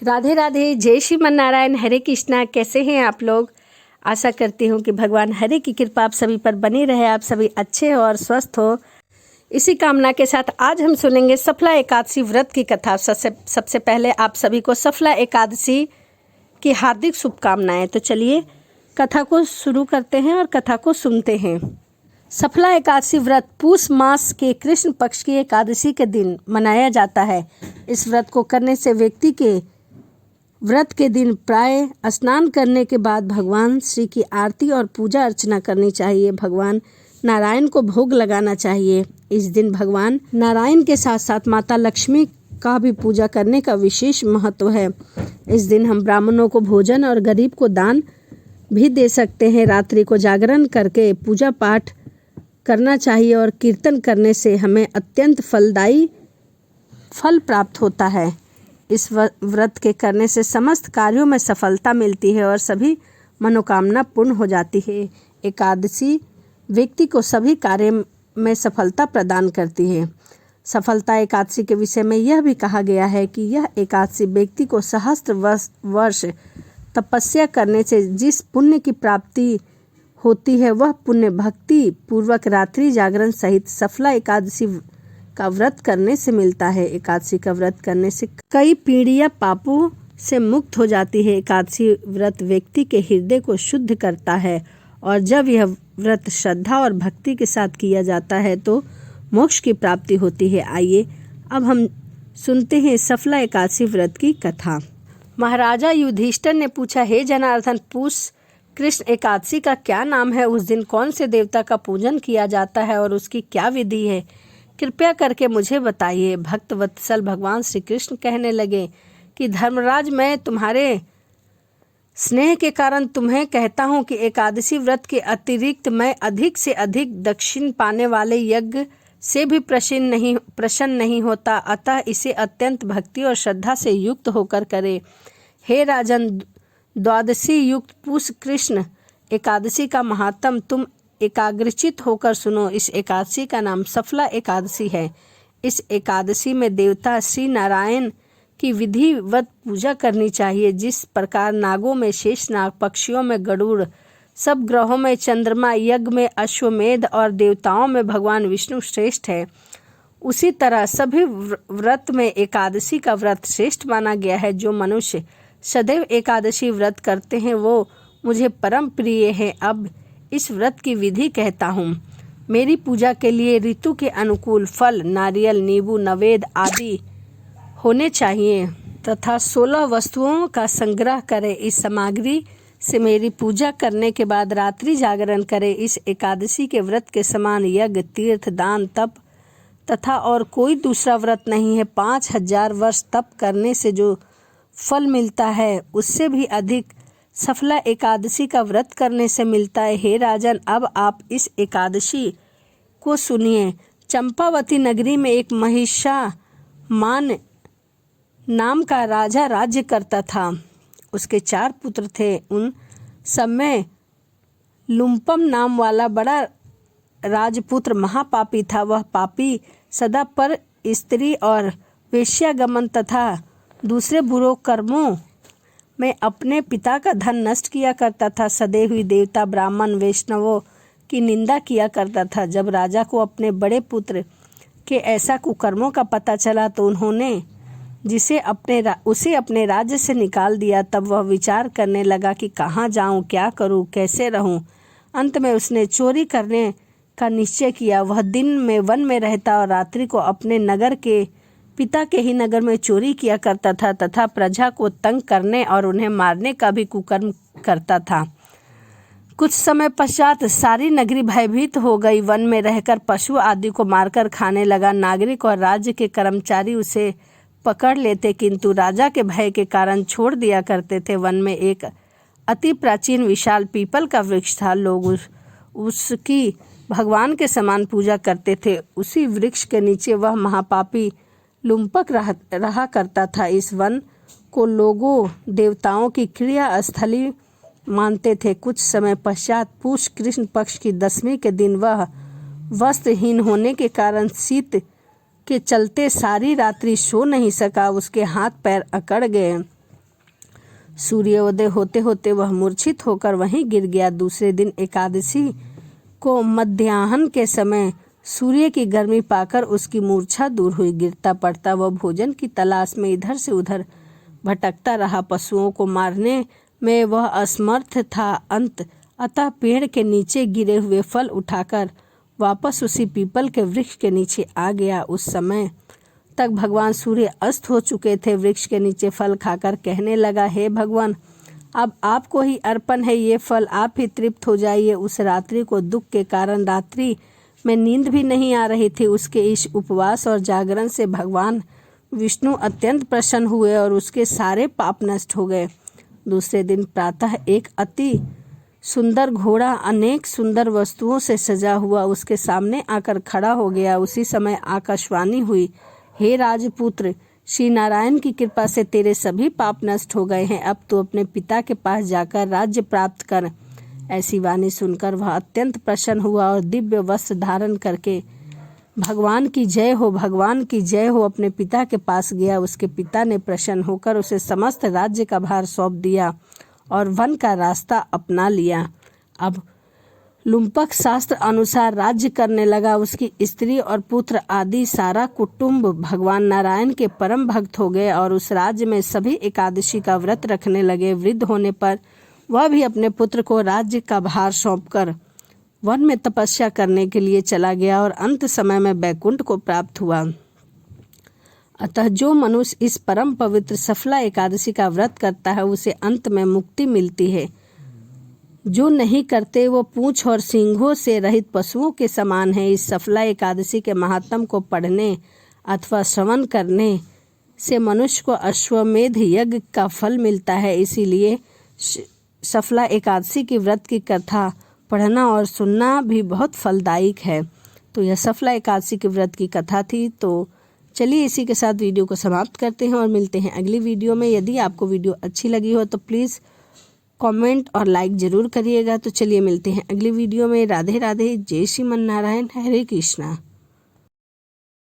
राधे राधे, जय श्रीमन नारायण, हरे कृष्णा। कैसे हैं आप लोग? आशा करती हूँ कि भगवान हरे की कृपा आप सभी पर बनी रहे, आप सभी अच्छे हो और स्वस्थ हो। इसी कामना के साथ आज हम सुनेंगे सफला एकादशी व्रत की कथा। सबसे पहले आप सभी को सफला एकादशी की हार्दिक शुभकामनाएं। तो चलिए कथा को शुरू करते हैं और कथा को सुनते हैं। सफला एकादशी व्रत पूष मास के कृष्ण पक्ष की एकादशी के दिन मनाया जाता है। इस व्रत को करने से व्यक्ति के व्रत के दिन प्राय स्नान करने के बाद भगवान श्री की आरती और पूजा अर्चना करनी चाहिए। भगवान नारायण को भोग लगाना चाहिए। इस दिन भगवान नारायण के साथ साथ माता लक्ष्मी का भी पूजा करने का विशेष महत्व है। इस दिन हम ब्राह्मणों को भोजन और गरीब को दान भी दे सकते हैं। रात्रि को जागरण करके पूजा पाठ करना चाहिए और कीर्तन करने से हमें अत्यंत फलदायी फल प्राप्त होता है। इस व्रत के करने से समस्त कार्यों में सफलता मिलती है और सभी मनोकामना पूर्ण हो जाती है। एकादशी व्यक्ति को सभी कार्य में सफलता प्रदान करती है। सफलता एकादशी के विषय में यह भी कहा गया है कि यह एकादशी व्यक्ति को सहस्त्र वर्ष तपस्या करने से जिस पुण्य की प्राप्ति होती है वह पुण्य भक्ति पूर्वक रात्रि जागरण सहित सफला एकादशी का व्रत करने से मिलता है। एकादशी का व्रत करने से कई पीढ़ियां पापों से मुक्त हो जाती है। एकादशी व्रत व्यक्ति के हृदय को शुद्ध करता है और जब यह व्रत श्रद्धा और भक्ति के साथ किया जाता है तो मोक्ष की प्राप्ति होती है। आइए अब हम सुनते हैं सफला एकादशी व्रत की कथा। महाराजा युधिष्ठिर ने पूछा, हे जनार्दन, पूष कृष्ण एकादशी का क्या नाम है? उस दिन कौन से देवता का पूजन किया जाता है और उसकी क्या विधि है? कृपया करके मुझे बताइए। भक्त वत्सल भगवान श्री कृष्ण कहने लगे कि धर्मराज, मैं तुम्हारे स्नेह के कारण तुम्हें कहता हूँ कि एकादशी व्रत के अतिरिक्त मैं अधिक से अधिक दक्षिण पाने वाले यज्ञ से भी प्रसन्न नहीं होता। अतः इसे अत्यंत भक्ति और श्रद्धा से युक्त होकर करे। हे राजन, द्वादशी युक्त पूष कृष्ण एकादशी का महात्म तुम एकाग्रचित होकर सुनो। इस एकादशी का नाम सफला एकादशी है। इस एकादशी में देवता श्री नारायण की विधिवत पूजा करनी चाहिए। जिस प्रकार नागों में शेषनाग, पक्षियों में गरुड़, सब ग्रहों में चंद्रमा, यज्ञ में अश्वमेध और देवताओं में भगवान विष्णु श्रेष्ठ है, उसी तरह सभी व्रत में एकादशी का व्रत श्रेष्ठ माना गया है। जो मनुष्य सदैव एकादशी व्रत करते हैं वो मुझे परम प्रिय है। अब इस व्रत की विधि कहता हूँ। मेरी पूजा के लिए ऋतु के अनुकूल फल, नारियल, नींबू, नवेद आदि होने चाहिए तथा 16 वस्तुओं का संग्रह करें। इस सामग्री से मेरी पूजा करने के बाद रात्रि जागरण करें। इस एकादशी के व्रत के समान यज्ञ, तीर्थ, दान, तप तथा और कोई दूसरा व्रत नहीं है। 5000 वर्ष तप करने से जो फल मिलता है उससे भी अधिक सफला एकादशी का व्रत करने से मिलता है। हे राजन, अब आप इस एकादशी को सुनिए। चंपावती नगरी में एक महिषामान नाम का राजा राज्य करता था। उसके 4 पुत्र थे। उन सब में लुम्पम नाम वाला बड़ा राजपुत्र महापापी था। वह पापी सदा पर स्त्री और वेश्यागमन तथा दूसरे बुरे कर्मों में अपने पिता का धन नष्ट किया करता था। सदैव ही देवता, ब्राह्मण, वैष्णवों की निंदा किया करता था। जब राजा को अपने बड़े पुत्र के ऐसा कुकर्मों का पता चला तो उन्होंने उसे अपने राज्य से निकाल दिया। तब वह विचार करने लगा कि कहाँ जाऊँ, क्या करूँ, कैसे रहूँ। अंत में उसने चोरी करने का निश्चय किया। वह दिन में वन में रहता और रात्रि को अपने नगर के पिता के ही नगर में चोरी किया करता था तथा प्रजा को तंग करने और उन्हें मारने का भी कुकर्म करता था। कुछ समय पश्चात सारी नगरी भयभीत हो गई। वन में रहकर पशु आदि को मारकर खाने लगा। नागरिक और राज्य के कर्मचारी उसे पकड़ लेते किंतु राजा के भय के कारण छोड़ दिया करते थे। वन में एक अति प्राचीन विशाल पीपल का वृक्ष था। लोग उसकी भगवान के समान पूजा करते थे। उसी वृक्ष के नीचे वह महापापी लुम्पक रहा करता था। इस वन को लोगों देवताओं की क्रिया स्थली मानते थे। कुछ समय पश्चात पूष कृष्ण पक्ष की 10वीं के दिन वह वस्त्रहीन होने के कारण शीत के चलते सारी रात्रि सो नहीं सका। उसके हाथ पैर अकड़ गए। सूर्योदय होते होते वह मूर्छित होकर वहीं गिर गया। दूसरे दिन एकादशी को मध्याह्न के समय सूर्य की गर्मी पाकर उसकी मूर्छा दूर हुई। गिरता पड़ता वह भोजन की तलाश में इधर से उधर भटकता रहा। पशुओं को मारने में वह असमर्थ था। अतः पेड़ के नीचे गिरे हुए फल उठाकर वापस उसी पीपल के वृक्ष के नीचे आ गया। उस समय तक भगवान सूर्य अस्त हो चुके थे। वृक्ष के नीचे फल खाकर कहने लगा, हे भगवान, अब आपको ही अर्पण है ये फल, आप ही तृप्त हो जाइए। उस रात्रि को दुख के कारण रात्रि में नींद भी नहीं आ रही थी। उसके इस उपवास और जागरण से भगवान विष्णु अत्यंत प्रसन्न हुए और उसके सारे पाप नष्ट हो गए। दूसरे दिन प्रातः एक अति सुंदर घोड़ा अनेक सुंदर वस्तुओं से सजा हुआ उसके सामने आकर खड़ा हो गया। उसी समय आकाशवाणी हुई, हे राजपुत्र, श्री नारायण की कृपा से तेरे सभी पाप नष्ट हो गए हैं। अब तू अपने पिता के पास जाकर राज्य प्राप्त कर। ऐसी वाणी सुनकर वह अत्यंत प्रसन्न हुआ और दिव्य वस्त्र धारण करके भगवान की जय हो, भगवान की जय हो अपने पिता के पास गया। उसके पिता ने प्रसन्न होकर उसे समस्त राज्य का भार सौंप दिया और वन का रास्ता अपना लिया। अब लुम्पक शास्त्र अनुसार राज्य करने लगा। उसकी स्त्री और पुत्र आदि सारा कुटुंब भगवान नारायण के परम भक्त हो गए और उस राज्य में सभी एकादशी का व्रत रखने लगे। वृद्ध होने पर वह भी अपने पुत्र को राज्य का भार सौंपकर वन में तपस्या करने के लिए चला गया और अंत समय में बैकुंठ को प्राप्त हुआ। अतः जो मनुष्य इस परम पवित्र सफला एकादशी का व्रत करता है उसे अंत में मुक्ति मिलती है। जो नहीं करते वो पूंछ और सींगों से रहित पशुओं के समान है। इस सफला एकादशी के महात्म को पढ़ने अथवा श्रवण करने से मनुष्य को अश्वमेध यज्ञ का फल मिलता है। इसीलिए सफला एकादशी की व्रत की कथा पढ़ना और सुनना भी बहुत फलदायक है। तो यह सफला एकादशी के व्रत की कथा थी। तो चलिए इसी के साथ वीडियो को समाप्त करते हैं और मिलते हैं अगली वीडियो में। यदि आपको वीडियो अच्छी लगी हो तो प्लीज़ कमेंट और लाइक ज़रूर करिएगा। तो चलिए मिलते हैं अगली वीडियो में। राधे राधे, जय श्री मन नारायण, हरे कृष्णा।